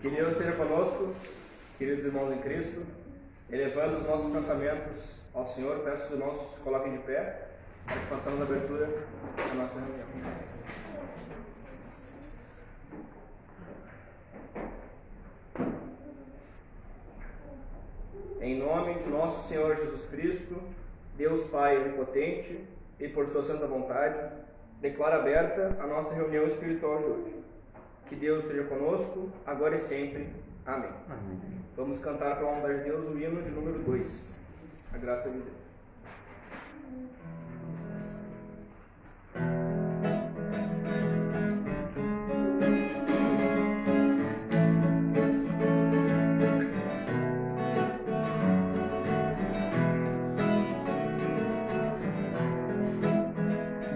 Que Deus esteja conosco, queridos irmãos em Cristo, elevando os nossos pensamentos ao Senhor. Peço que os irmãos se coloquem de pé para que façamos a abertura da nossa reunião. Em nome de nosso Senhor Jesus Cristo, Deus Pai onipotente, e por sua santa vontade, declaro aberta a nossa reunião espiritual de hoje. Que Deus esteja conosco, agora e sempre. Amém. Amém. Vamos cantar para a vontade de Deus o hino de número 2. A graça de Deus.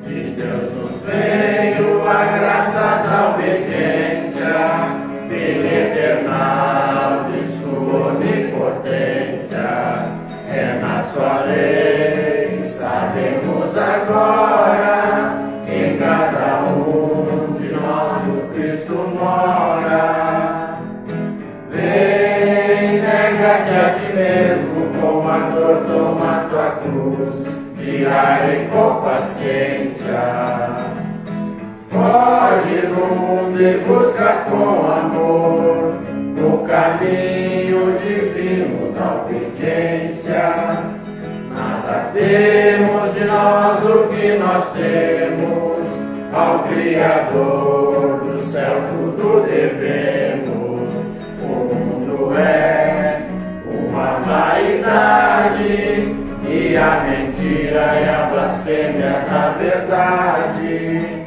De Deus nos veio a graça da obediência, eternal de sua onipotência. É na sua lei, sabemos agora, em cada um de nós o Cristo mora. Vem, nega-te a ti mesmo, com a dor toma tua cruz, diária e com paciência. Foge do mundo e busca com amor o caminho divino da obediência. Nada temos de nós o que nós temos, ao Criador do céu tudo devemos. O mundo é uma vaidade, e a mentira e a blasfêmia da verdade.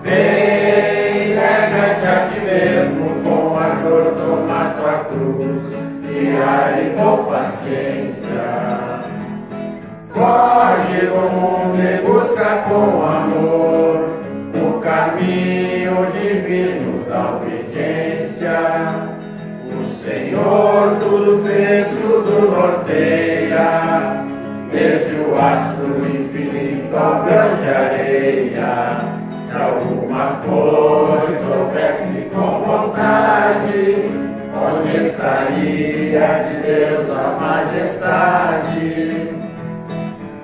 Vem, nega-te a ti mesmo, com ardor toma tua cruz, diária e com paciência. Foge do mundo e busca com amor o caminho divino da obediência. O Senhor tudo fez, tudo norteia, desde o astro infinito ao grão de areia. Se alguma coisa houvesse com vontade, onde estaria de Deus a majestade?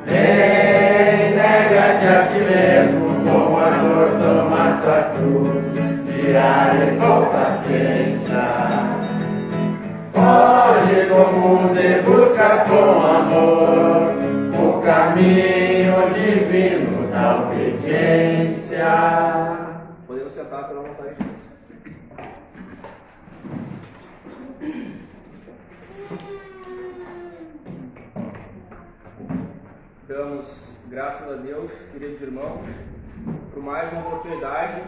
Vem, nega-te a ti mesmo, com amor toma tua cruz, diária e com paciência. Foge do mundo e busca com amor o caminho divino da obediência. Podemos sentar pela vontade de Deus. Damos graças a Deus, queridos irmãos, por mais uma oportunidade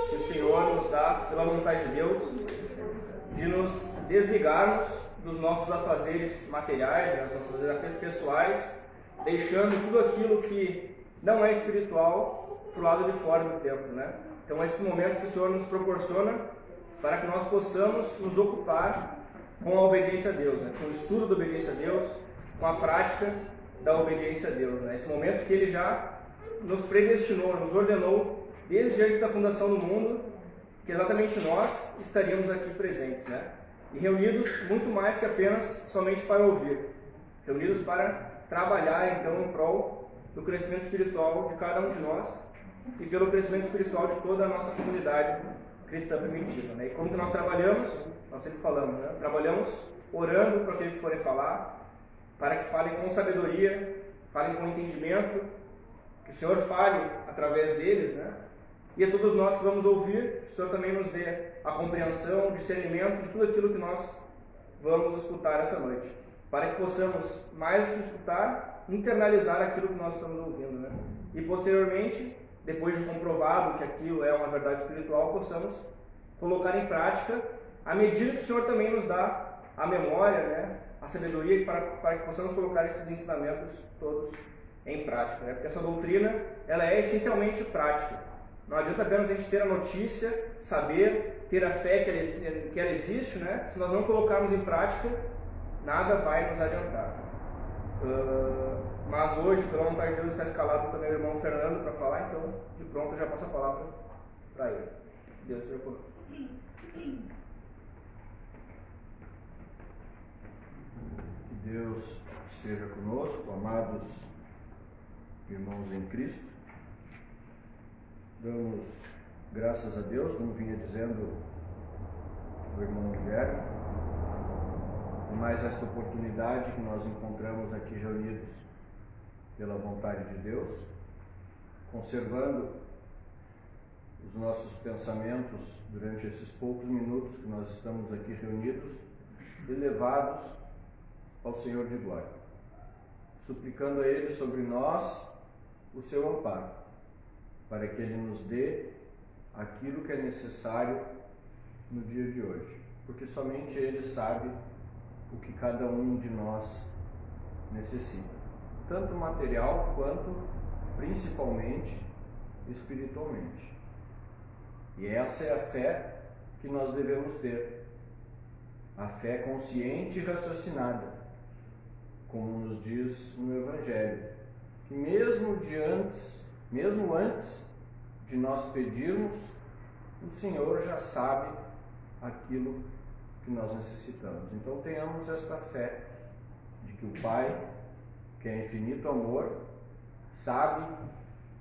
que o Senhor nos dá, pela vontade de Deus, de nos desligarmos dos nossos afazeres materiais, das nossas afazeres pessoais, deixando tudo aquilo que não é espiritual para o lado de fora do templo, né? Então, esses momentos que o Senhor nos proporciona para que nós possamos nos ocupar com a obediência a Deus, né? Com o estudo da obediência a Deus, com a prática da obediência a Deus, né? Esse momento que Ele já nos predestinou, nos ordenou desde antes da fundação do mundo, que exatamente nós estaríamos aqui presentes, né? E reunidos muito mais que apenas somente para ouvir, reunidos para trabalhar então em prol do crescimento espiritual de cada um de nós e pelo crescimento espiritual de toda a nossa comunidade cristã primitiva, né? E como que nós trabalhamos? Nós sempre falamos, né? Trabalhamos orando para aqueles que forem falar, para que falem com sabedoria, falem com entendimento, que o Senhor fale através deles, né? E a todos nós que vamos ouvir, que o Senhor também nos dê a compreensão, o discernimento de tudo aquilo que nós vamos escutar essa noite, para que possamos, mais do que escutar, internalizar aquilo que nós estamos ouvindo, né? E posteriormente, depois de comprovado que aquilo é uma verdade espiritual, possamos colocar em prática, à medida que o Senhor também nos dá a memória, né? A sabedoria para que possamos colocar esses ensinamentos todos em prática, né? Porque essa doutrina, ela é essencialmente prática. Não adianta apenas a gente ter a notícia, saber, ter a fé que ela existe, né? Se nós não colocarmos em prática, nada vai nos adiantar. Mas hoje, pela vontade de Deus, está escalado também o irmão Fernando para falar, então de pronto eu já passo a palavra para ele. Deus seja conosco. Deus esteja conosco, amados irmãos em Cristo. Damos graças a Deus, como vinha dizendo o irmão Guilherme, por mais esta oportunidade que nós encontramos aqui reunidos pela vontade de Deus, conservando os nossos pensamentos durante esses poucos minutos que nós estamos aqui reunidos, elevados ao Senhor de glória, suplicando a Ele sobre nós o seu amparo, para que Ele nos dê aquilo que é necessário no dia de hoje, porque somente Ele sabe o que cada um de nós necessita, tanto material quanto, principalmente, espiritualmente. E essa é a fé que nós devemos ter, a fé consciente e raciocinada, como nos diz no Evangelho, que mesmo antes de nós pedirmos, o Senhor já sabe aquilo que nós necessitamos. Então tenhamos esta fé de que o Pai, que é infinito amor, sabe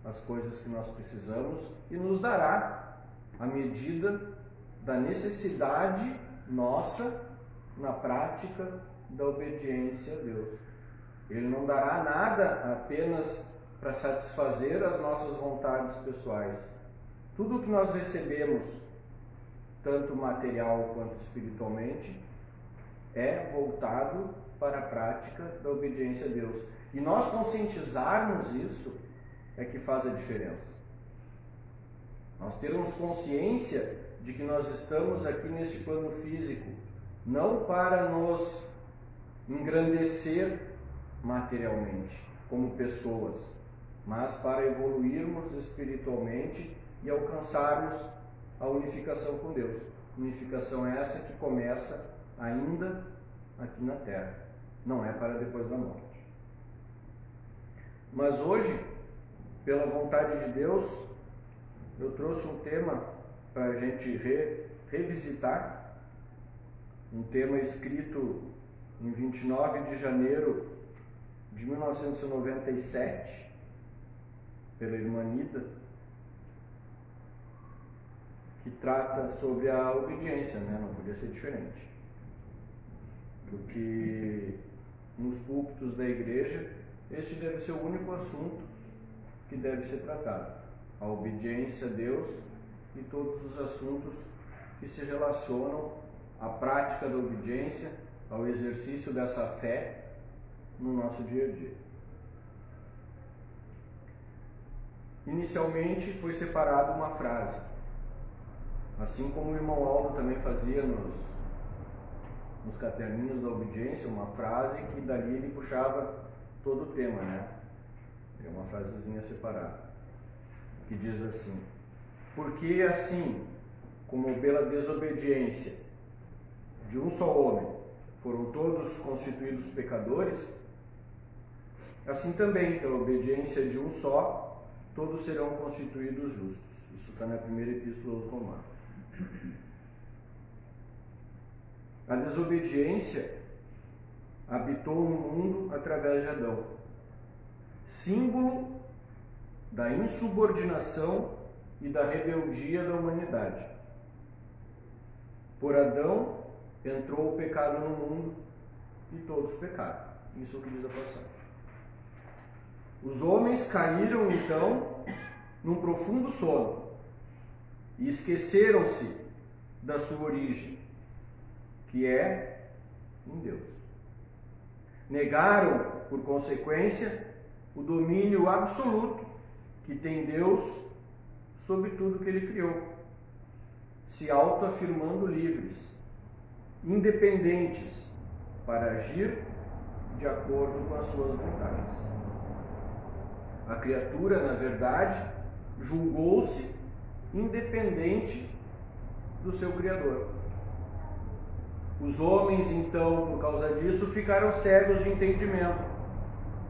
as coisas que nós precisamos e nos dará à medida da necessidade nossa na prática da obediência a Deus. Ele não dará nada apenas para satisfazer as nossas vontades pessoais. Tudo o que nós recebemos, tanto material quanto espiritualmente, é voltado para a prática da obediência a Deus. E nós conscientizarmos isso é que faz a diferença. Nós termos consciência de que nós estamos aqui neste plano físico, não para nos engrandecer materialmente, como pessoas, mas para evoluirmos espiritualmente e alcançarmos a unificação com Deus. Unificação essa que começa ainda aqui na Terra, não é para depois da morte. Mas hoje, pela vontade de Deus, eu trouxe um tema para a gente revisitar, um tema escrito em 29 de janeiro de 1997, pela irmã Nida, que trata sobre a obediência, né? Não podia ser diferente. Porque nos púlpitos da igreja, este deve ser o único assunto que deve ser tratado. A obediência a Deus e todos os assuntos que se relacionam à prática da obediência, ao exercício dessa fé no nosso dia a dia. Inicialmente foi separada uma frase, assim como o irmão Aldo também fazia nos caderninhos da obediência, uma frase que dali ele puxava todo o tema, né? É uma frasezinha separada, que diz assim: porque assim como pela desobediência de um só homem foram todos constituídos pecadores, assim também pela obediência de um só todos serão constituídos justos. Isso está na primeira epístola aos Romanos. A desobediência habitou no mundo através de Adão, símbolo da insubordinação e da rebeldia da humanidade. Por Adão entrou o pecado no mundo e todos pecaram. Isso é o que diz a passagem. Os homens caíram então num profundo sono e esqueceram-se da sua origem, que é em Deus. Negaram, por consequência, o domínio absoluto que tem Deus sobre tudo que Ele criou, se autoafirmando livres, independentes, para agir de acordo com as suas vontades. A criatura, na verdade, julgou-se independente do seu Criador. Os homens, então, por causa disso, ficaram cegos de entendimento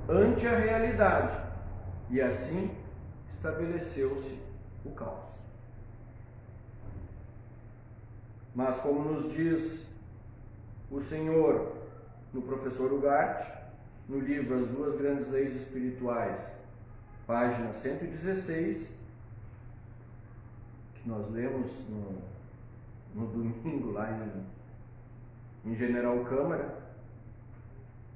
ante a realidade, e assim estabeleceu-se o caos. Mas, como nos diz o Senhor no professor Ugarte, no livro As Duas Grandes Leis Espirituais, página 116, que nós lemos no domingo lá em General Câmara.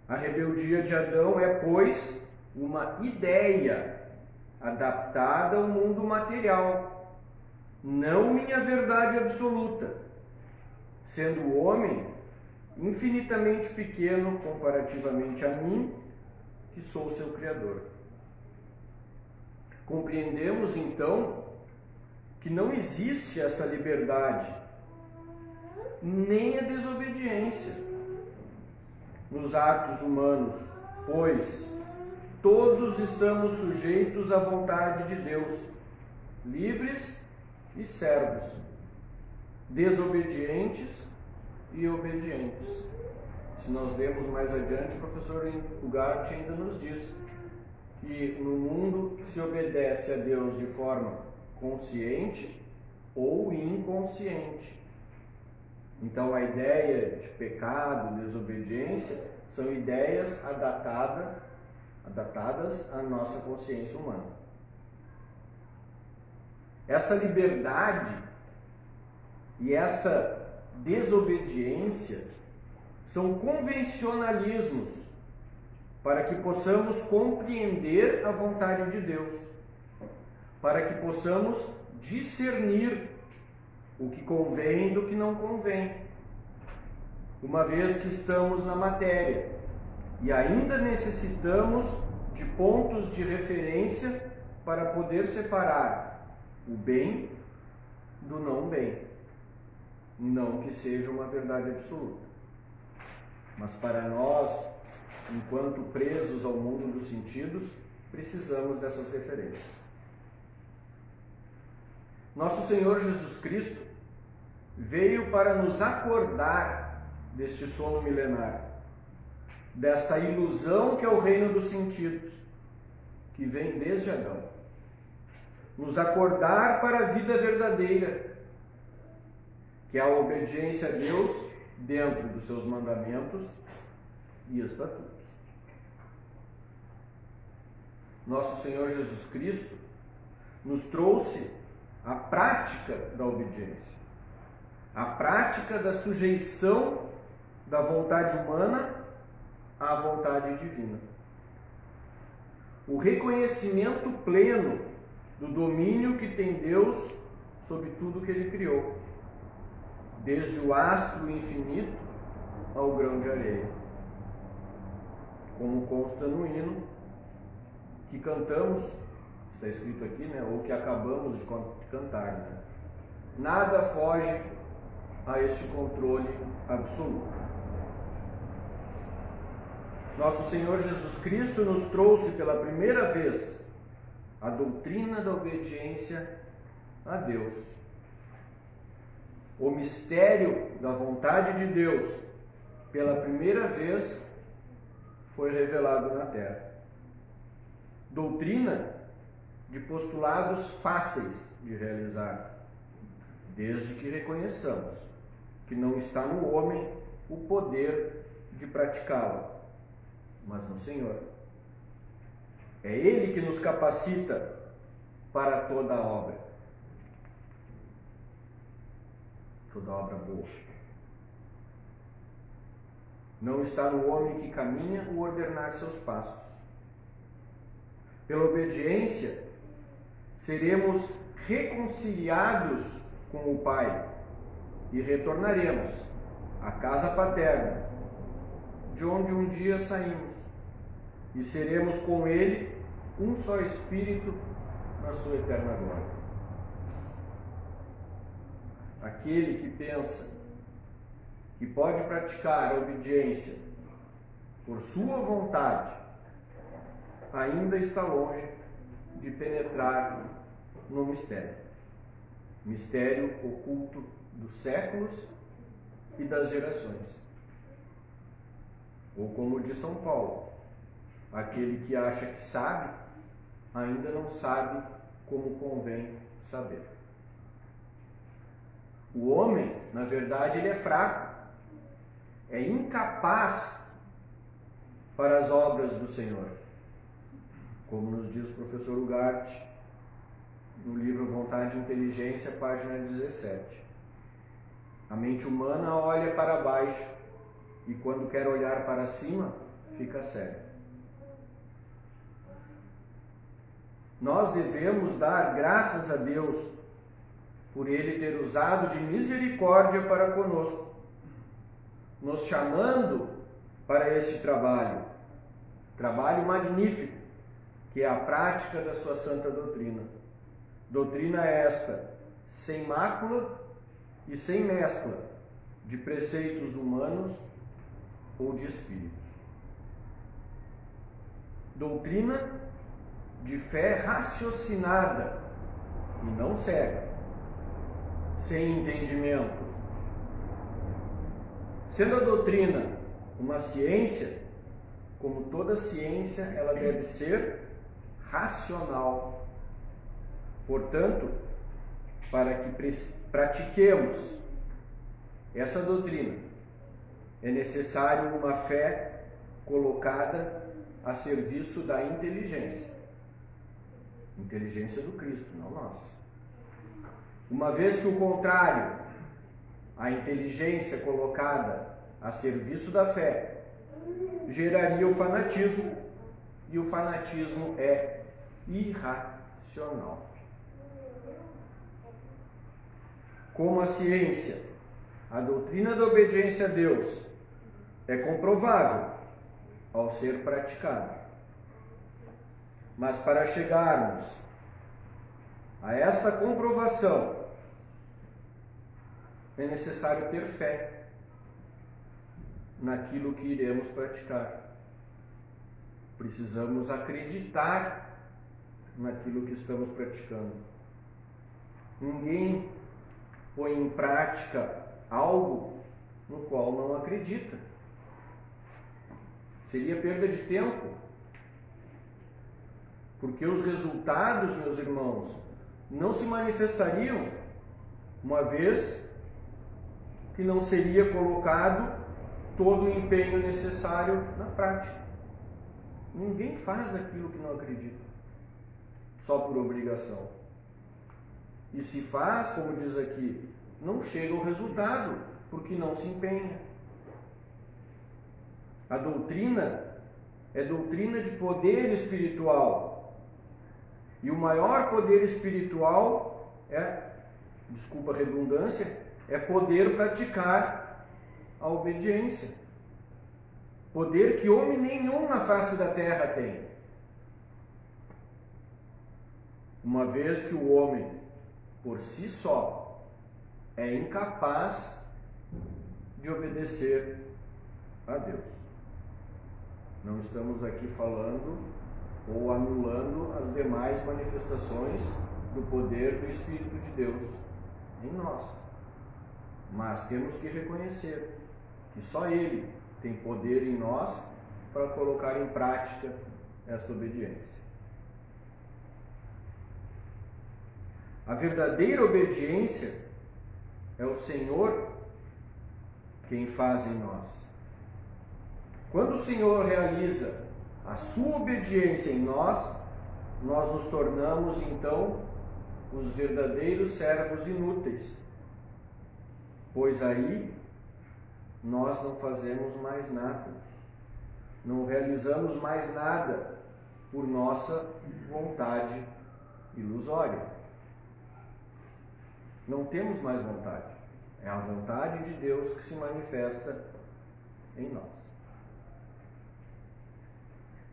A rebeldia de Adão é, pois, uma ideia adaptada ao mundo material, não minha verdade absoluta, sendo o homem infinitamente pequeno comparativamente a mim, que sou seu Criador. Compreendemos, então, que não existe esta liberdade, nem a desobediência nos atos humanos, pois todos estamos sujeitos à vontade de Deus, livres e servos, desobedientes e obedientes. Se nós lermos mais adiante, o professor Ugarte ainda nos diz que no mundo se obedece a Deus de forma consciente ou inconsciente. Então a ideia de pecado, desobediência, são ideias adaptadas à nossa consciência humana. Esta liberdade e esta desobediência são convencionalismos para que possamos compreender a vontade de Deus, para que possamos discernir o que convém do que não convém, uma vez que estamos na matéria e ainda necessitamos de pontos de referência para poder separar o bem do não bem. Não que seja uma verdade absoluta, mas para nós, enquanto presos ao mundo dos sentidos, precisamos dessas referências. Nosso Senhor Jesus Cristo veio para nos acordar deste sono milenar, desta ilusão que é o reino dos sentidos, que vem desde Adão. Nos acordar para a vida verdadeira, que é a obediência a Deus dentro dos seus mandamentos e estatutos. Nosso Senhor Jesus Cristo nos trouxe a prática da obediência, a prática da sujeição da vontade humana à vontade divina. O reconhecimento pleno do domínio que tem Deus sobre tudo que Ele criou, desde o astro infinito ao grão de areia. Como consta no hino que cantamos, está escrito aqui, ou que acabamos de cantar, Nada foge a este controle absoluto. Nosso Senhor Jesus Cristo nos trouxe pela primeira vez a doutrina da obediência a Deus. O mistério da vontade de Deus, pela primeira vez, foi revelado na terra. Doutrina de postulados fáceis de realizar, desde que reconheçamos que não está no homem o poder de praticá-la, mas no Senhor. É Ele que nos capacita para toda a obra. Toda obra boa. Não está no homem que caminha o ordenar seus passos. Pela obediência, seremos reconciliados com o Pai e retornaremos à casa paterna, de onde um dia saímos, e seremos com Ele um só Espírito na sua eterna glória. Aquele que pensa que pode praticar a obediência por sua vontade ainda está longe de penetrar no mistério oculto dos séculos e das gerações. Ou como diz São Paulo, aquele que acha que sabe, ainda não sabe como convém saber. O homem, na verdade, ele é fraco, é incapaz para as obras do Senhor. Como nos diz o professor Ugarte, no livro Vontade e Inteligência, página 17. A mente humana olha para baixo e quando quer olhar para cima, fica cega. Nós devemos dar graças a Deus por Ele ter usado de misericórdia para conosco, nos chamando para este trabalho magnífico, que é a prática da sua santa doutrina. Doutrina esta, sem mácula e sem mescla de preceitos humanos ou de espíritos. Doutrina de fé raciocinada e não cega, sem entendimento. Sendo a doutrina uma ciência, como toda ciência, ela deve ser racional. Portanto, para que pratiquemos essa doutrina, é necessário uma fé colocada a serviço da inteligência. Inteligência do Cristo, não nossa. Uma vez que o contrário, a inteligência colocada a serviço da fé, geraria o fanatismo, e o fanatismo é irracional. Como a ciência, a doutrina da obediência a Deus é comprovável ao ser praticada. Mas para chegarmos a esta comprovação, é necessário ter fé naquilo que iremos praticar. Precisamos acreditar naquilo que estamos praticando. Ninguém põe em prática algo no qual não acredita. Seria perda de tempo. Porque os resultados, meus irmãos, não se manifestariam, uma vez que não seria colocado todo o empenho necessário na prática. Ninguém faz aquilo que não acredita, só por obrigação. E se faz, como diz aqui, não chega ao resultado, porque não se empenha. A doutrina é doutrina de poder espiritual. E o maior poder espiritual desculpa a redundância, é poder praticar a obediência. Poder que homem nenhum na face da terra tem. Uma vez que o homem, por si só, é incapaz de obedecer a Deus. Não estamos aqui falando ou anulando as demais manifestações do poder do Espírito de Deus em nós. Mas temos que reconhecer que só Ele tem poder em nós para colocar em prática esta obediência. A verdadeira obediência é o Senhor quem faz em nós. Quando o Senhor realiza a sua obediência em nós, nós nos tornamos então os verdadeiros servos inúteis, pois aí nós não fazemos mais nada, não realizamos mais nada por nossa vontade ilusória. Não temos mais vontade, é a vontade de Deus que se manifesta em nós.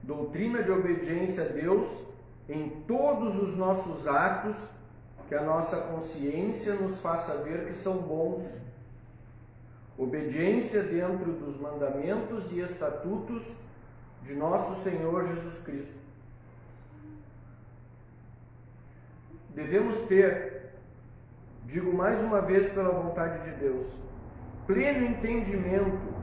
Doutrina de obediência a Deus em todos os nossos atos, que a nossa consciência nos faça ver que são bons. Obediência dentro dos mandamentos e estatutos de nosso Senhor Jesus Cristo. Devemos ter, digo mais uma vez pela vontade de Deus, pleno entendimento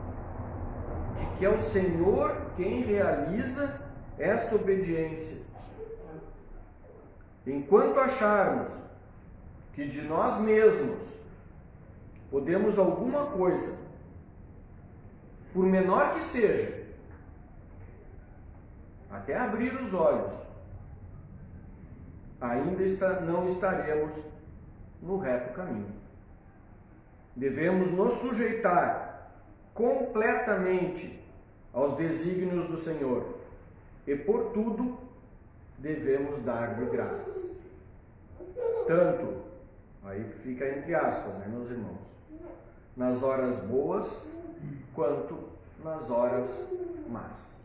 de que é o Senhor quem realiza esta obediência. Enquanto acharmos que de nós mesmos podemos alguma coisa, por menor que seja, até abrir os olhos, ainda não estaremos no reto caminho. Devemos nos sujeitar completamente aos desígnios do Senhor e por tudo devemos dar-lhe graças. Tanto, aí fica entre aspas, né, meus irmãos, nas horas boas quanto nas horas más.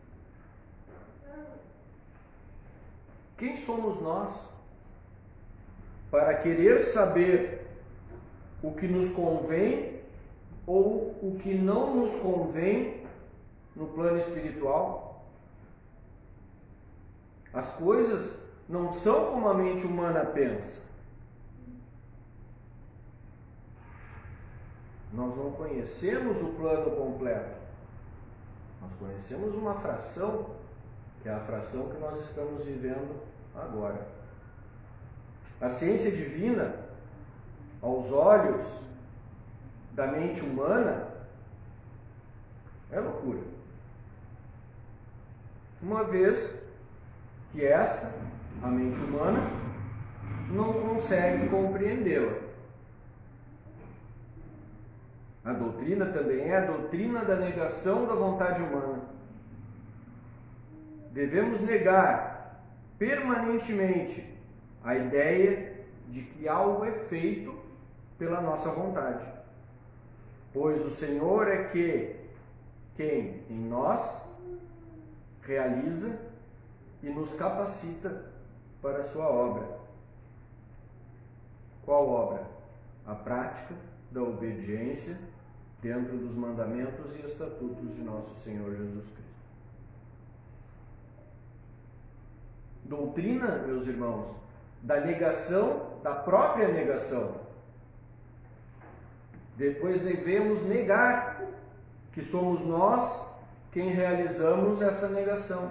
Quem somos nós para querer saber o que nos convém ou o que não nos convém no plano espiritual? As coisas não são como a mente humana pensa. Nós não conhecemos o plano completo. Nós conhecemos uma fração, que é a fração que nós estamos vivendo agora. A ciência divina, aos olhos da mente humana, é loucura. Uma vez que esta, a mente humana, não consegue compreendê-la. A doutrina também é a doutrina da negação da vontade humana. Devemos negar permanentemente a ideia de que algo é feito pela nossa vontade, pois o Senhor é quem em nós realiza e nos capacita para a sua obra. Qual obra? A prática da obediência dentro dos mandamentos e estatutos de nosso Senhor Jesus Cristo. Doutrina, meus irmãos, da negação, da própria negação. Depois devemos negar que somos nós quem realizamos essa negação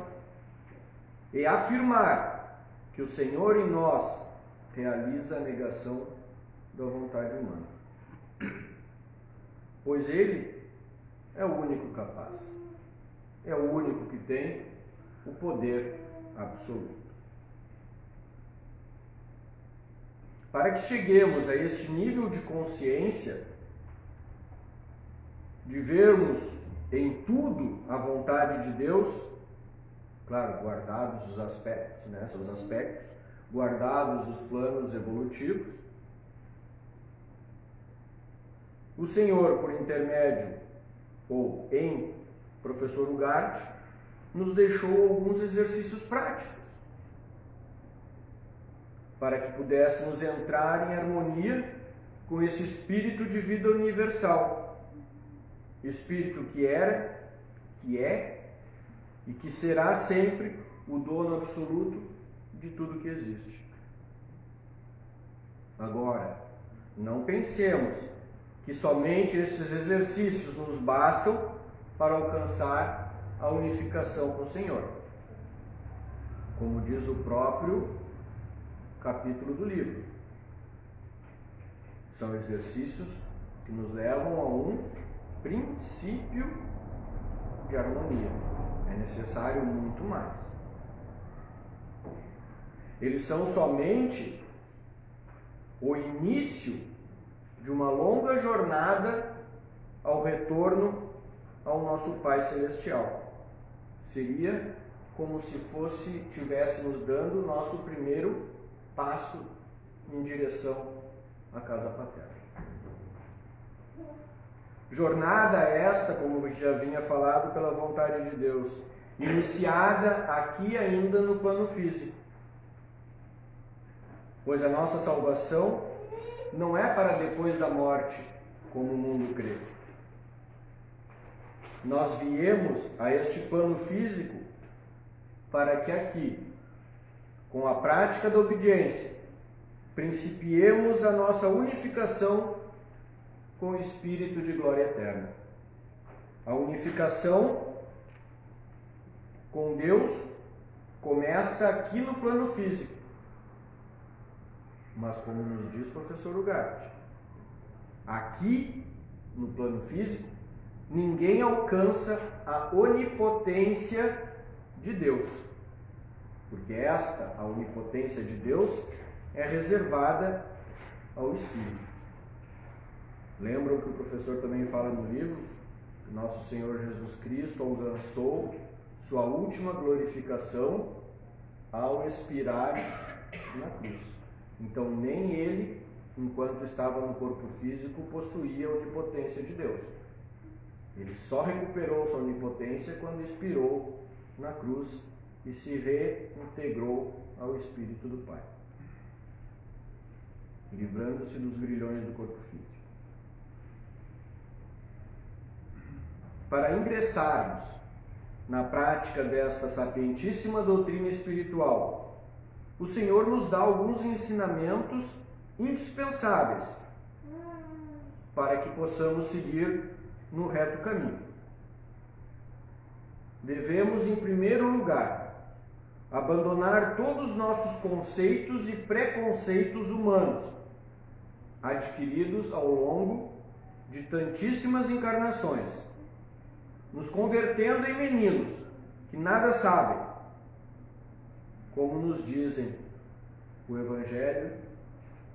e afirmar que o Senhor em nós realiza a negação da vontade humana. Pois Ele é o único capaz, é o único que tem o poder absoluto. Para que cheguemos a este nível de consciência, de vermos em tudo a vontade de Deus, claro, guardados os aspectos, né, seus aspectos, guardados os planos evolutivos, o Senhor, por intermédio ou em professor Ugarte, nos deixou alguns exercícios práticos para que pudéssemos entrar em harmonia com esse espírito de vida universal, espírito que era, que é e que será sempre o dono absoluto de tudo que existe. Agora, não pensemos que somente estes exercícios nos bastam para alcançar a unificação com o Senhor. Como diz o próprio capítulo do livro. São exercícios que nos levam a um princípio de harmonia. É necessário muito mais. Eles são somente o início de uma longa jornada ao retorno ao nosso Pai Celestial. Seria como se estivéssemos dando o nosso primeiro passo em direção à casa paterna. Jornada esta, como já vinha falado, pela vontade de Deus, iniciada aqui ainda no plano físico. Pois a nossa salvação não é para depois da morte, como o mundo crê. Nós viemos a este plano físico para que aqui, com a prática da obediência, principiemos a nossa unificação com o Espírito de glória eterna. A unificação com Deus começa aqui no plano físico. Mas como nos diz o professor Ugarte, aqui no plano físico, ninguém alcança a onipotência de Deus. porque esta, a onipotência de Deus, é reservada ao Espírito. Lembram que o professor também fala no livro que nosso Senhor Jesus Cristo alcançou sua última glorificação ao expirar na cruz. Então nem ele, enquanto estava no corpo físico, possuía a onipotência de Deus. Ele só recuperou sua onipotência quando expirou na cruz e se reintegrou ao Espírito do Pai, livrando-se dos grilhões do corpo físico. Para ingressarmos na prática desta sapientíssima doutrina espiritual, o Senhor nos dá alguns ensinamentos indispensáveis para que possamos seguir no reto caminho. Devemos, em primeiro lugar, abandonar todos os nossos conceitos e preconceitos humanos, adquiridos ao longo de tantíssimas encarnações, nos convertendo em meninos que nada sabem, como nos dizem o Evangelho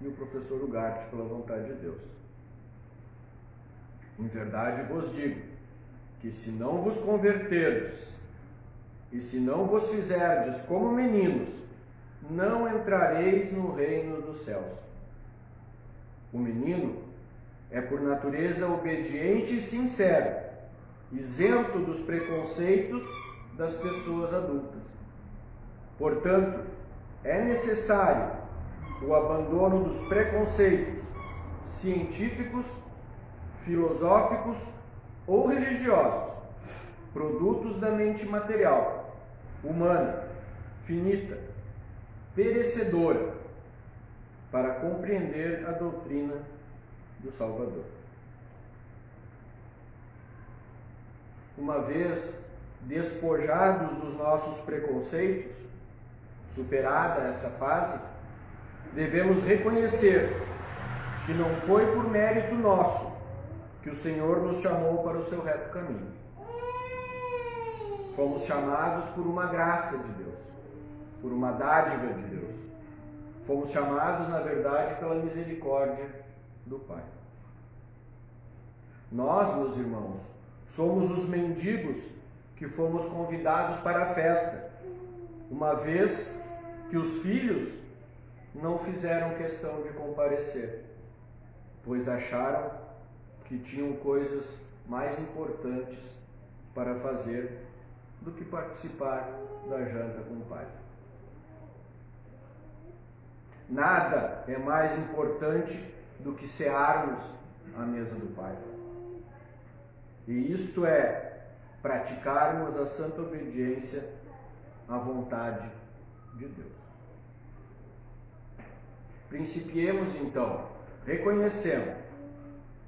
e o professor Ugarte, pela vontade de Deus. Em verdade vos digo, que se não vos converterdes, e se não vos fizerdes como meninos, não entrareis no reino dos céus. O menino é por natureza obediente e sincero, isento dos preconceitos das pessoas adultas. Portanto, é necessário o abandono dos preconceitos científicos, filosóficos ou religiosos, produtos da mente material, humana, finita, perecedora, para compreender a doutrina do Salvador. Uma vez despojados dos nossos preconceitos, superada essa fase, devemos reconhecer que não foi por mérito nosso que o Senhor nos chamou para o seu reto caminho. Fomos chamados por uma graça de Deus, por uma dádiva de Deus. Fomos chamados, na verdade, pela misericórdia do Pai. Nós, meus irmãos, somos os mendigos que fomos convidados para a festa, uma vez que os filhos não fizeram questão de comparecer, pois acharam que tinham coisas mais importantes para fazer do que participar da janta com o Pai. Nada é mais importante do que cearmos à mesa do Pai. E isto é praticarmos a santa obediência à vontade de Deus. Principiemos então, reconhecendo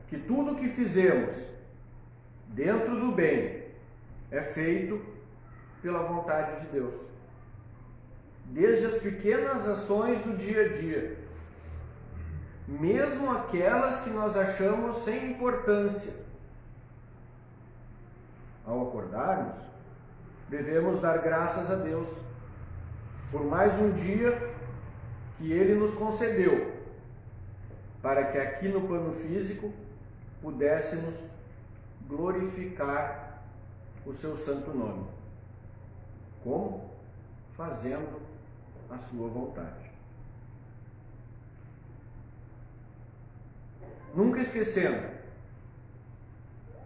que tudo o que fizemos dentro do bem é feito pela vontade de Deus. Desde as pequenas ações do dia a dia, mesmo aquelas que nós achamos sem importância. Ao acordarmos, devemos dar graças a Deus por mais um dia que Ele nos concedeu, para que aqui no plano físico pudéssemos glorificar o seu santo nome. Como? Fazendo a sua vontade. Nunca esquecendo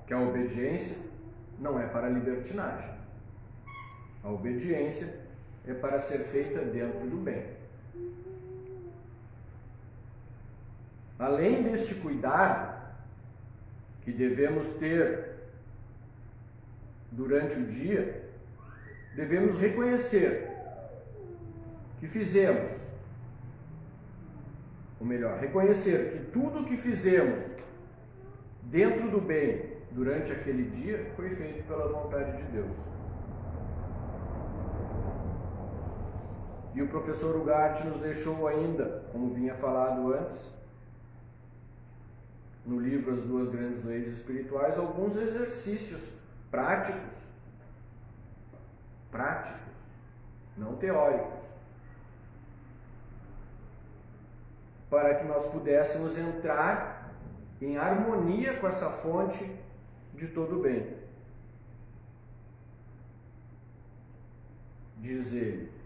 que a obediência não é para libertinagem. A obediência é para ser feita dentro do bem. Além deste cuidado que devemos ter durante o dia, devemos reconhecer que fizemos, ou melhor, reconhecer que tudo o que fizemos dentro do bem durante aquele dia foi feito pela vontade de Deus. E o professor Ugarte nos deixou ainda, como vinha falado antes, no livro As Duas Grandes Leis Espirituais, alguns exercícios práticos não teóricos, para que nós pudéssemos entrar em harmonia com essa fonte de todo bem. Diz ele: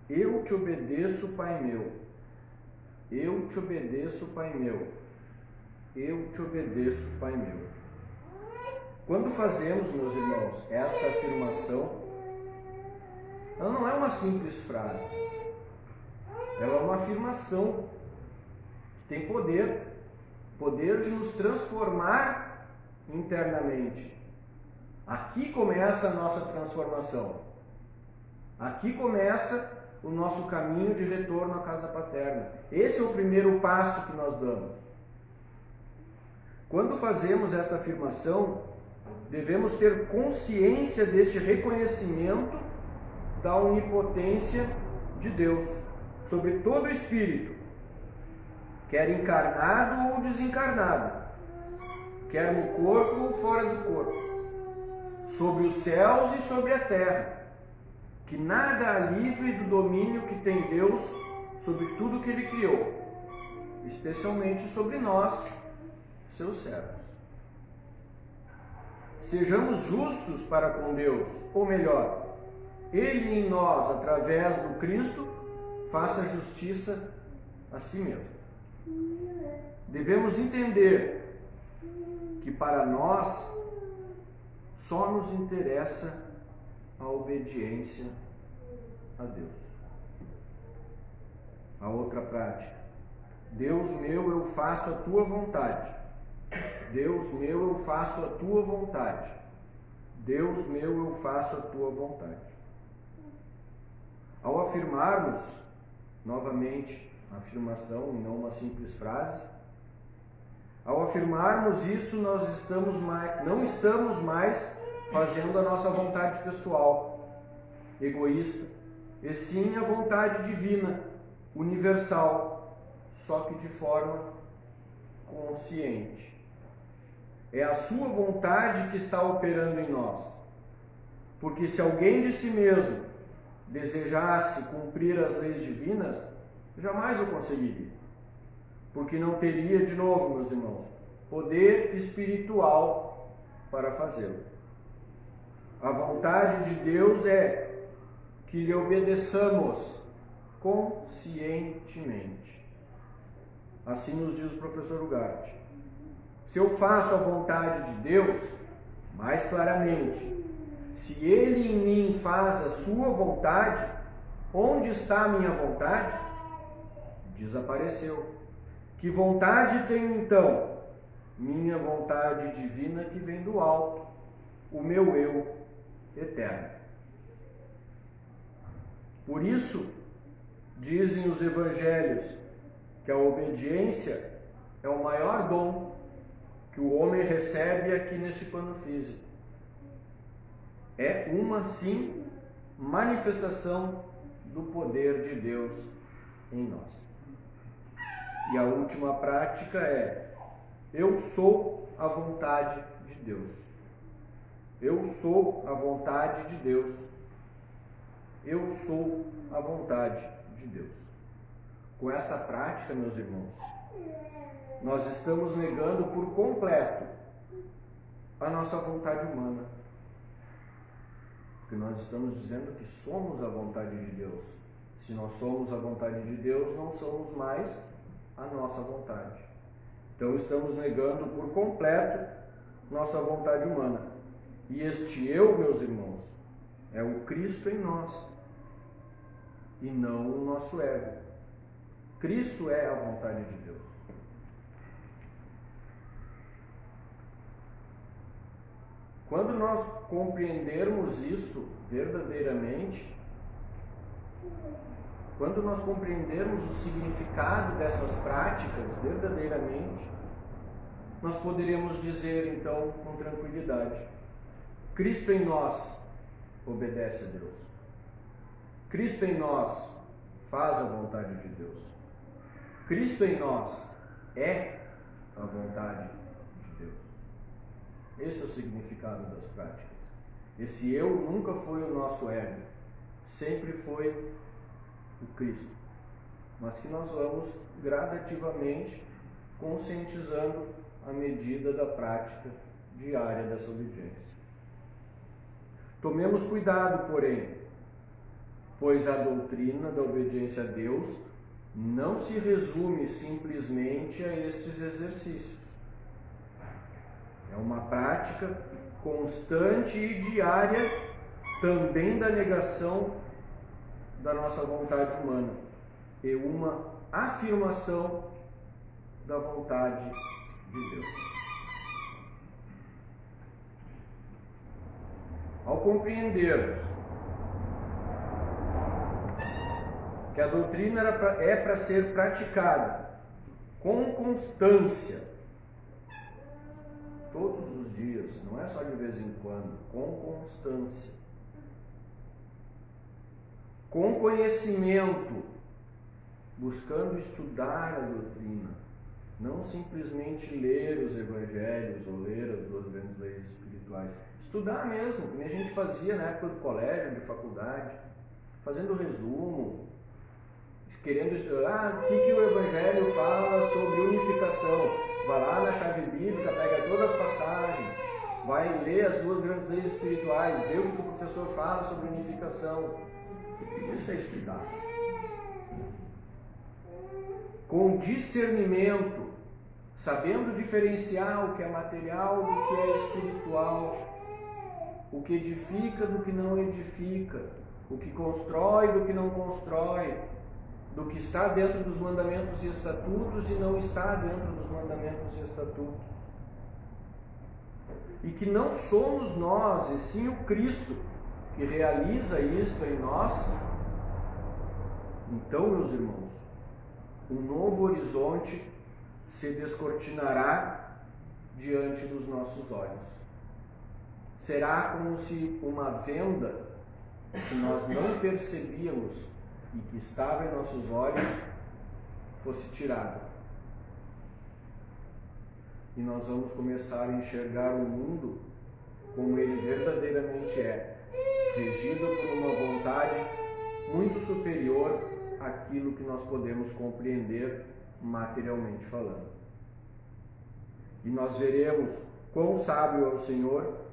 eu te obedeço, Pai meu. Eu te obedeço, Pai meu. Eu te obedeço, Pai meu. Quando fazemos, meus irmãos, esta afirmação, ela não é uma simples frase. Ela é uma afirmação que tem poder de nos transformar internamente. Aqui começa a nossa transformação. Aqui começa o nosso caminho de retorno à casa paterna. Esse é o primeiro passo que nós damos. Quando fazemos esta afirmação, devemos ter consciência deste reconhecimento da onipotência de Deus sobre todo o espírito, quer encarnado ou desencarnado, quer no corpo ou fora do corpo, sobre os céus e sobre a terra, que nada a livre do domínio que tem Deus sobre tudo que Ele criou, especialmente sobre nós, seus servos. Sejamos justos para com Deus, ou melhor, Ele em nós, através do Cristo, faça justiça a si mesmo. Devemos entender que para nós só nos interessa a obediência a Deus. A outra prática: Deus meu, eu faço a tua vontade. Deus meu, eu faço a tua vontade. Deus meu, eu faço a tua vontade. Ao afirmarmos, novamente, a afirmação e não uma simples frase, ao afirmarmos isso, nós não estamos mais fazendo a nossa vontade pessoal, egoísta, e sim a vontade divina, universal, só que de forma consciente. É a sua vontade que está operando em nós. Porque se alguém de si mesmo desejasse cumprir as leis divinas, jamais o conseguiria. Porque não teria, de novo, meus irmãos, poder espiritual para fazê-lo. A vontade de Deus é que lhe obedeçamos conscientemente. Assim nos diz o professor Ugarte. Se eu faço a vontade de Deus, mais claramente, se Ele em mim faz a sua vontade, onde está a minha vontade? Desapareceu. Que vontade tenho então? Minha vontade divina que vem do alto, o meu eu eterno. Por isso, dizem os evangelhos que a obediência é o maior dom que o homem recebe aqui neste plano físico. É uma, sim, manifestação do poder de Deus em nós. E a última prática é: eu sou a vontade de Deus. Eu sou a vontade de Deus. Eu sou a vontade de Deus. Com essa prática, meus irmãos, nós estamos negando por completo a nossa vontade humana. Porque nós estamos dizendo que somos a vontade de Deus. Se nós somos a vontade de Deus, não somos mais a nossa vontade. Então estamos negando por completo nossa vontade humana. E este eu, meus irmãos, é o Cristo em nós e não o nosso ego. Cristo é a vontade de Deus. Quando nós compreendermos isto verdadeiramente, quando nós compreendermos o significado dessas práticas verdadeiramente, nós poderemos dizer então com tranquilidade: Cristo em nós obedece a Deus. Cristo em nós faz a vontade de Deus. Cristo em nós é a vontade de Deus. Esse é o significado das práticas. Esse eu nunca foi o nosso ego. sempre foi o Cristo, mas que nós vamos gradativamente conscientizando à medida da prática diária dessa obediência. Tomemos cuidado, porém, pois a doutrina da obediência a Deus não se resume simplesmente a estes exercícios. É uma prática constante e diária também da negação da nossa vontade humana e uma afirmação da vontade de Deus. Ao compreendermos que a doutrina é para ser praticada com constância, todos os dias, não é só de vez em quando, com constância, com conhecimento, buscando estudar a doutrina, não simplesmente ler os evangelhos ou ler as duas grandes leis espirituais. Estudar mesmo, como a gente fazia na época do colégio, de faculdade, fazendo resumo, querendo estudar o que o evangelho fala sobre unificação. Vai lá na chave bíblica, pega todas as passagens, vai ler as duas grandes leis espirituais, vê o que o professor fala sobre unificação. Isso é estudar. Com discernimento, sabendo diferenciar o que é material do que é espiritual, o que edifica do que não edifica, o que constrói do que não constrói, do que está dentro dos mandamentos e estatutos e não está dentro dos mandamentos e estatutos. E que não somos nós, e sim o Cristo, que realiza isto em nós. Então, meus irmãos, um novo horizonte se descortinará diante dos nossos olhos. Será como se uma venda que nós não percebíamos e que estava em nossos olhos fosse tirada. E nós vamos começar a enxergar o mundo como ele verdadeiramente é, regido por uma vontade muito superior àquilo que nós podemos compreender materialmente falando. E nós veremos quão sábio é o Senhor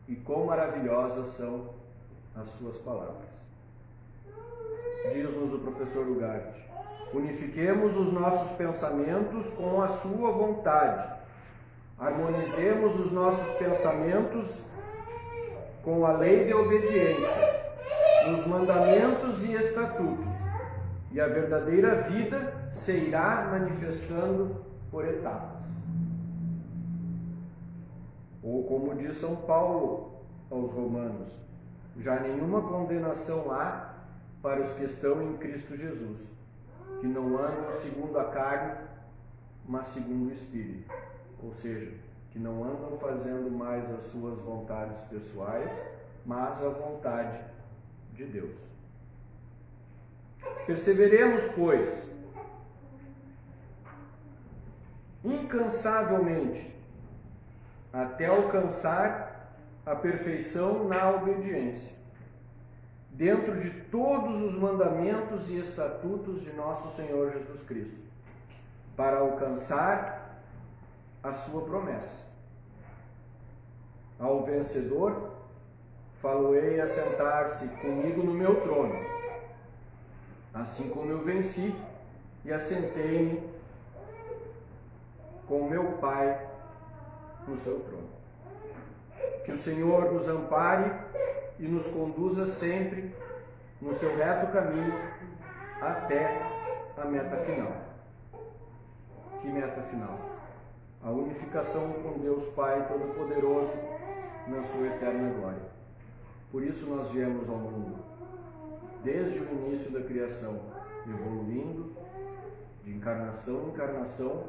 e quão maravilhosas são as suas palavras. Diz-nos o professor Ugarte: unifiquemos os nossos pensamentos com a sua vontade, harmonizemos os nossos pensamentos com a lei de obediência, nos mandamentos e estatutos, e a verdadeira vida se irá manifestando por etapas. Ou como diz São Paulo aos Romanos: já nenhuma condenação há para os que estão em Cristo Jesus, que não andam segundo a carne, mas segundo o Espírito. Ou seja, que não andam fazendo mais as suas vontades pessoais, mas a vontade de Deus. Perseveremos, pois, incansavelmente, até alcançar a perfeição na obediência, dentro de todos os mandamentos e estatutos de nosso Senhor Jesus Cristo, para alcançar a sua promessa. Ao vencedor, falo-ei a sentar-se comigo no meu trono, assim como eu venci e assentei-me com meu Pai no seu trono. Que o Senhor nos ampare e nos conduza sempre no seu reto caminho até a meta final. Que meta final? A unificação com Deus Pai Todo-Poderoso na sua eterna glória. Por isso nós viemos ao mundo, desde o início da criação, evoluindo de encarnação em encarnação,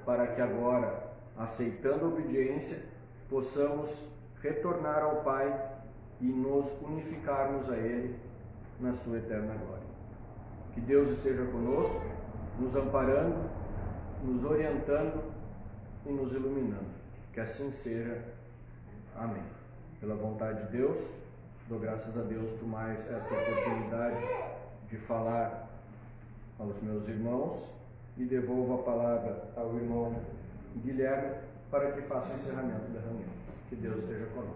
para que agora, aceitando a obediência, possamos retornar ao Pai e nos unificarmos a Ele na sua eterna glória. Que Deus esteja conosco, nos amparando, nos orientando e nos iluminando. Que assim seja. Amém. Pela vontade de Deus, Dou graças a Deus por mais esta oportunidade de falar aos meus irmãos e devolvo a palavra ao irmão Guilherme para que faça o encerramento da reunião. Que Deus esteja conosco.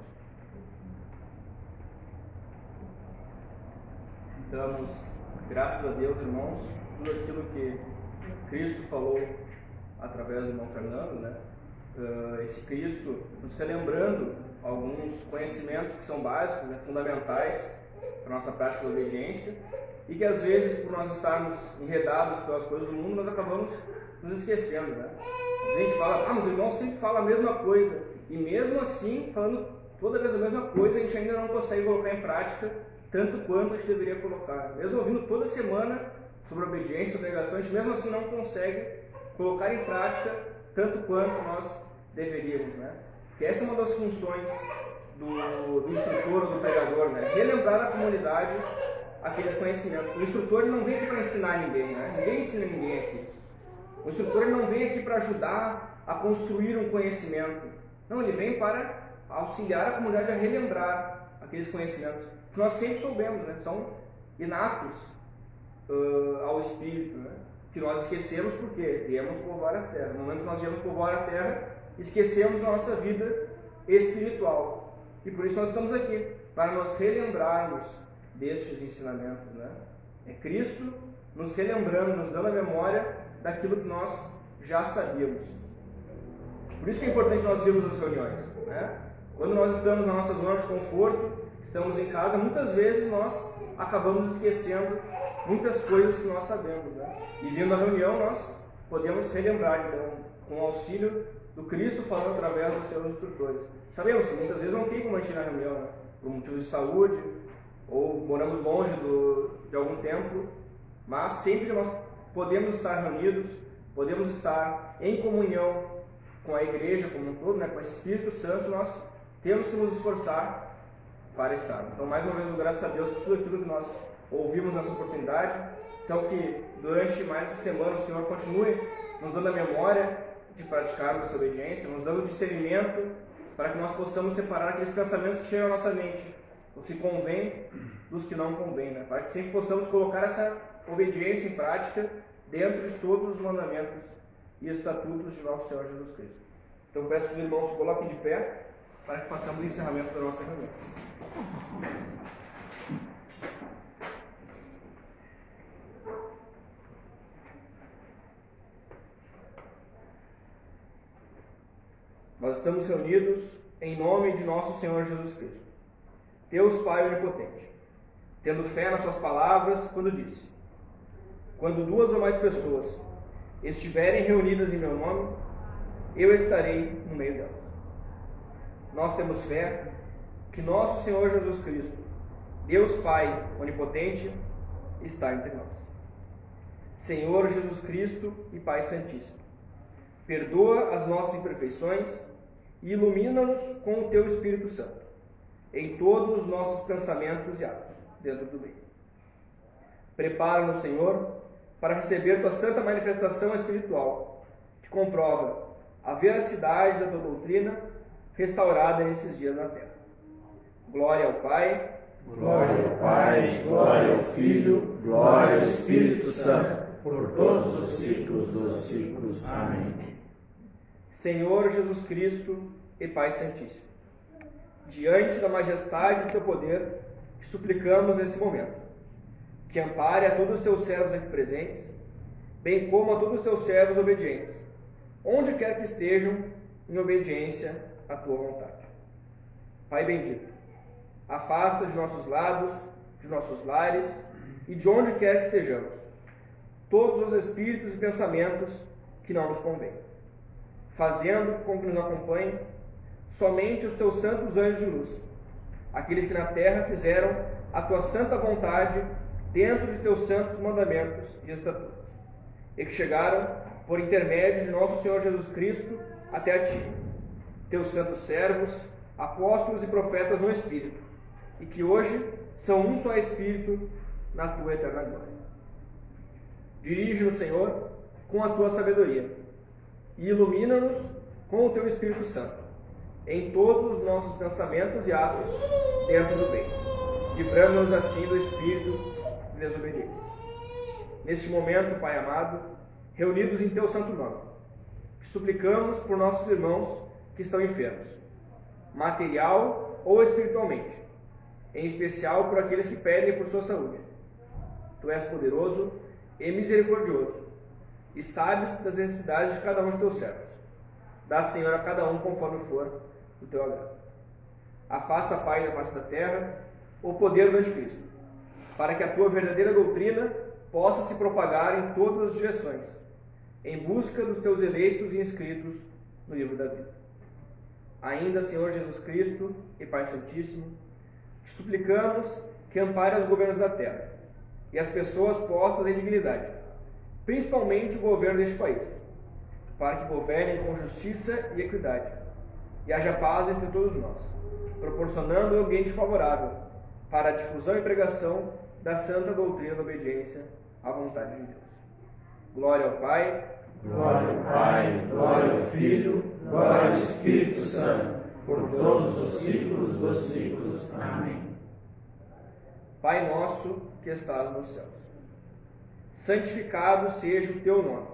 Damos graças a Deus, irmãos, por aquilo que Cristo falou através do irmão Fernando, né? Esse Cristo nos relembrando alguns conhecimentos que são básicos, né, fundamentais para a nossa prática da obediência, e que às vezes, por nós estarmos enredados pelas coisas do mundo, nós acabamos nos esquecendo, né? A gente fala, mas o irmão sempre fala a mesma coisa, e mesmo assim, falando toda vez a mesma coisa, a gente ainda não consegue colocar em prática tanto quanto a gente deveria colocar. Mesmo ouvindo toda semana sobre obediência, sobre negação, a gente mesmo assim não consegue colocar em prática tanto quanto nós deveríamos, né? Que essa é uma das funções do instrutor ou do pregador, né? Relembrar a comunidade aqueles conhecimentos. O instrutor não vem aqui para ensinar ninguém, né? Ninguém ensina ninguém aqui. O instrutor não vem aqui para ajudar a construir um conhecimento. Não, ele vem para auxiliar a comunidade a relembrar aqueles conhecimentos que nós sempre soubemos, né? São inatos ao Espírito, né? Que nós esquecemos porque viemos povoar a terra. No momento que nós viemos povoar a terra, esquecemos a nossa vida espiritual. E por isso nós estamos aqui, para nos relembrarmos destes ensinamentos, né? É Cristo nos relembrando, nos dando a memória daquilo que nós já sabíamos. Por isso que é importante nós irmos às reuniões, né? Quando nós estamos na nossa zona de conforto, estamos em casa, muitas vezes nós acabamos esquecendo muitas coisas que nós sabemos, né? E vindo à reunião nós podemos relembrar, então, com o auxílio do Cristo falando através dos seus instrutores. Sabemos que muitas vezes não tem como a gente ir na reunião, né? Por motivos de saúde, ou moramos longe de algum templo, mas sempre que nós podemos estar reunidos, podemos estar em comunhão com a igreja como um todo, né? Com esse Espírito Santo, nós temos que nos esforçar para estar. Então, mais uma vez, graças a Deus por tudo aquilo que nós ouvimos nessa oportunidade. Então, que durante mais essa semana o Senhor continue nos dando a memória de praticarmos essa obediência, nos dando discernimento para que nós possamos separar aqueles pensamentos que chegam à nossa mente, os que convém dos que não convém, né? Para que sempre possamos colocar essa obediência em prática dentro de todos os mandamentos e estatutos de nosso Senhor Jesus Cristo. Então, peço que os irmãos se coloquem de pé para que façamos o encerramento da nossa reunião. Nós estamos reunidos em nome de nosso Senhor Jesus Cristo, Deus Pai Onipotente, tendo fé nas suas palavras quando disse: quando 2 ou mais pessoas estiverem reunidas em meu nome, eu estarei no meio delas. Nós temos fé que nosso Senhor Jesus Cristo, Deus Pai Onipotente, está entre nós. Senhor Jesus Cristo e Pai Santíssimo, perdoa as nossas imperfeições e ilumina-nos com o Teu Espírito Santo em todos os nossos pensamentos e atos dentro do bem. Prepara-nos, Senhor, para receber Tua santa manifestação espiritual, que comprova a veracidade da Tua doutrina restaurada nesses dias na terra. Glória ao Pai, glória ao Pai, glória ao Filho, glória ao Espírito Santo, por todos os ciclos dos ciclos. Amém. Senhor Jesus Cristo e Pai Santíssimo, diante da majestade do Teu poder, que suplicamos nesse momento, que ampare a todos os Teus servos aqui presentes, bem como a todos os Teus servos obedientes, onde quer que estejam, em obediência à Tua vontade. Pai bendito, afasta de nossos lados, de nossos lares e de onde quer que estejamos, todos os espíritos e pensamentos que não nos convêm, fazendo com que nos acompanhem somente os Teus santos anjos de luz, aqueles que na terra fizeram a Tua santa vontade dentro de Teus santos mandamentos e estatutos, e que chegaram por intermédio de nosso Senhor Jesus Cristo até a Ti, Teus santos servos, apóstolos e profetas no Espírito, e que hoje são um só Espírito na Tua eterna glória. Dirige-nos, Senhor, com a Tua sabedoria, e ilumina-nos com o Teu Espírito Santo, em todos os nossos pensamentos e atos dentro do bem, livrando-nos assim do espírito de desobediência. Neste momento, Pai amado, reunidos em Teu santo nome, te suplicamos por nossos irmãos que estão enfermos, material ou espiritualmente, em especial por aqueles que pedem por sua saúde. Tu és poderoso e misericordioso, e sabes das necessidades de cada um de Teus servos. Dá, Senhor, a cada um conforme for o Teu agrado. Afasta, Pai, da face da terra o poder do anticristo, para que a Tua verdadeira doutrina possa se propagar em todas as direções, em busca dos Teus eleitos e inscritos no livro da vida. Ainda, Senhor Jesus Cristo e Pai Santíssimo, te suplicamos que ampare os governos da terra e as pessoas postas em dignidade, principalmente o governo deste país, para que governem com justiça e equidade, e haja paz entre todos nós, proporcionando um ambiente favorável para a difusão e pregação da santa doutrina da obediência à vontade de Deus. Glória ao Pai, glória ao Pai, glória ao Filho, glória ao Espírito Santo, por todos os séculos dos séculos. Amém. Pai nosso que estás nos céus, santificado seja o Teu nome.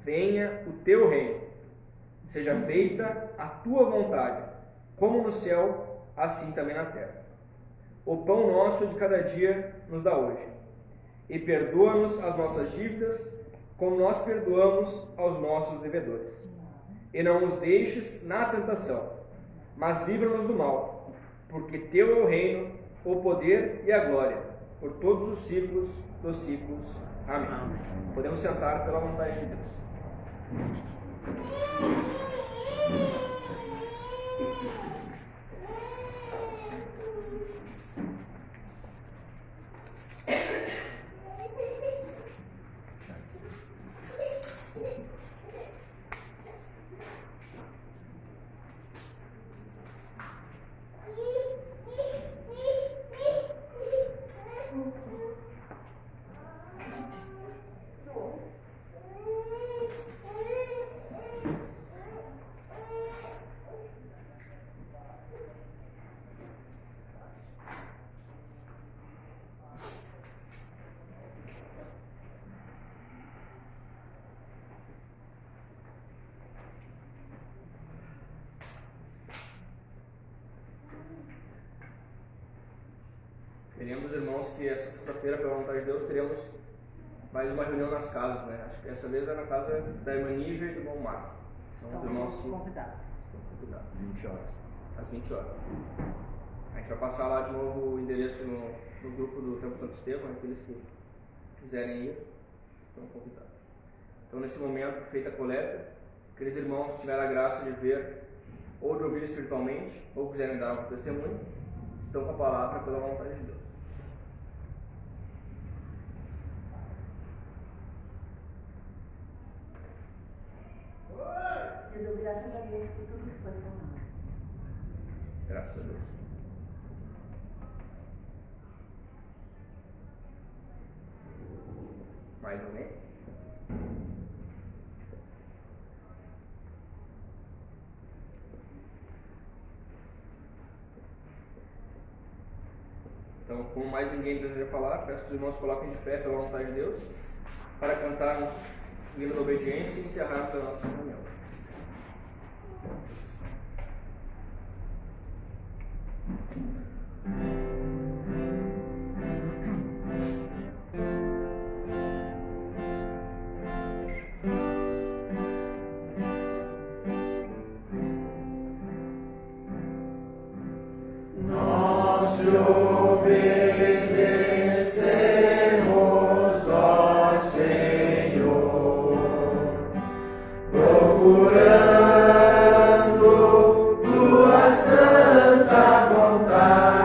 Venha o Teu reino. Seja feita a Tua vontade, como no céu, assim também na terra. O pão nosso de cada dia nos dá hoje. E perdoa-nos as nossas dívidas, como nós perdoamos aos nossos devedores. E não nos deixes na tentação, mas livra-nos do mal, porque Teu é o reino, o poder e a glória, por todos os séculos dos séculos. Amém. Podemos sentar pela vontade de Deus. Queremos, irmãos, que essa sexta-feira, pela vontade de Deus, teremos mais uma reunião nas casas, né? Acho que essa vez é na casa da irmã Nívia e do irmão Marco. São os irmãos que estão convidados. 20 horas. Às 20 horas. A gente vai passar lá de novo o endereço no grupo do Templo Santo Estevão, aqueles que quiserem ir, estão convidados. Então, nesse momento, feita a coleta, aqueles irmãos que tiveram a graça de ver ou de ouvir espiritualmente, ou quiserem dar um testemunho, estão com a palavra pela vontade de Deus. Eu dou graças a Deus por tudo que foi falado. Graças a Deus. Mais alguém? Então, como mais ninguém deseja falar, peço que os irmãos coloquem de pé pela vontade de Deus para cantarmos o hino da obediência e encerrarmos a nossa reunião. Nós te obedecemos, ó Senhor, procurando tua santa vontade.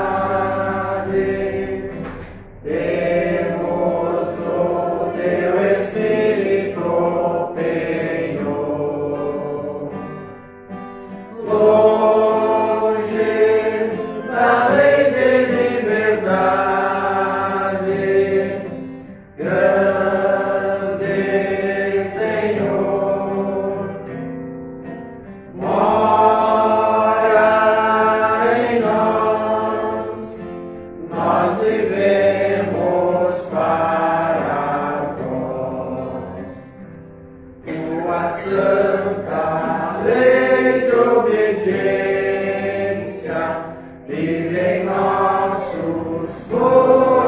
vive em nossos corações.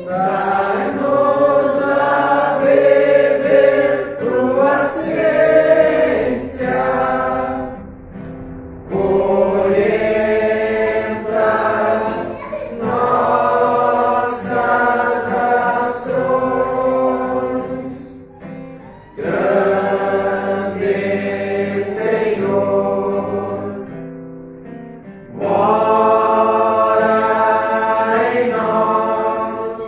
Dai-nos a beber tua ciência, orienta nossas ações. Grande Senhor, mora em nós,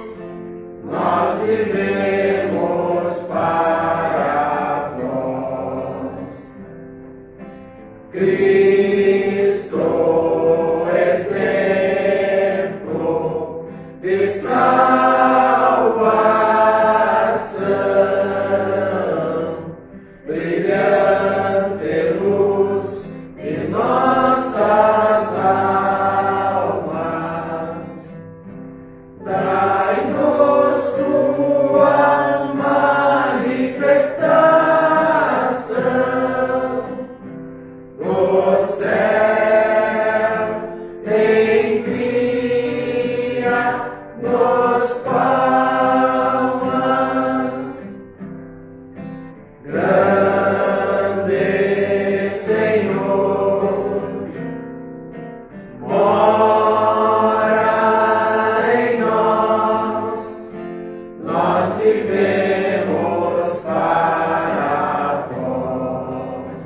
nós vivemos para vós. Cristo, exemplo de salvação, brilhante luz de nossas almas. Dai-nos tua manifestação, o céu envia-nos palmas. Grande Senhor, mora em nós, nós vivemos para vós.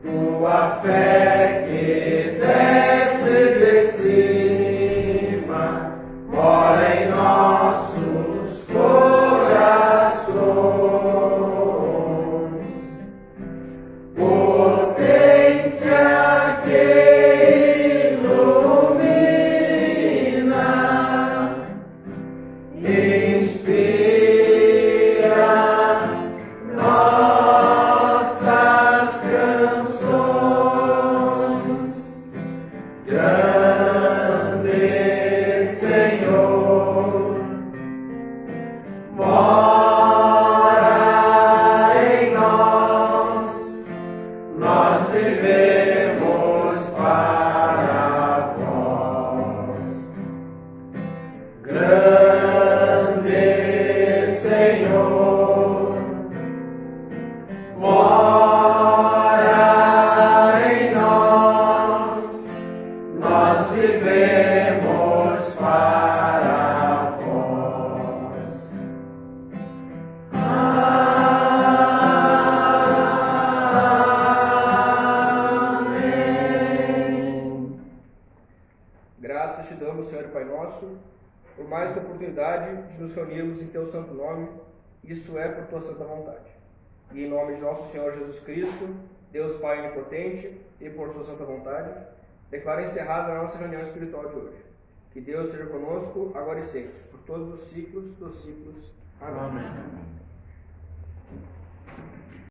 Tua fé que desce de cima, mora em nossos corações. Potência que ilumina, inspira nossas canções. Grande Senhor, mora em nós, nós vivemos para vós. Grande Senhor, mora em nós, nós vivemos para vós. Amém. Graças te damos, Senhor e Pai nosso, por mais uma oportunidade de nos reunirmos em teu santo nome, isso é por tua santa vontade. E em nome de nosso Senhor Jesus Cristo, Deus Pai onipotente, e por sua santa vontade, declaro encerrada a nossa reunião espiritual de hoje. Que Deus esteja conosco, agora e sempre, por todos os ciclos dos ciclos. Amém. Amém.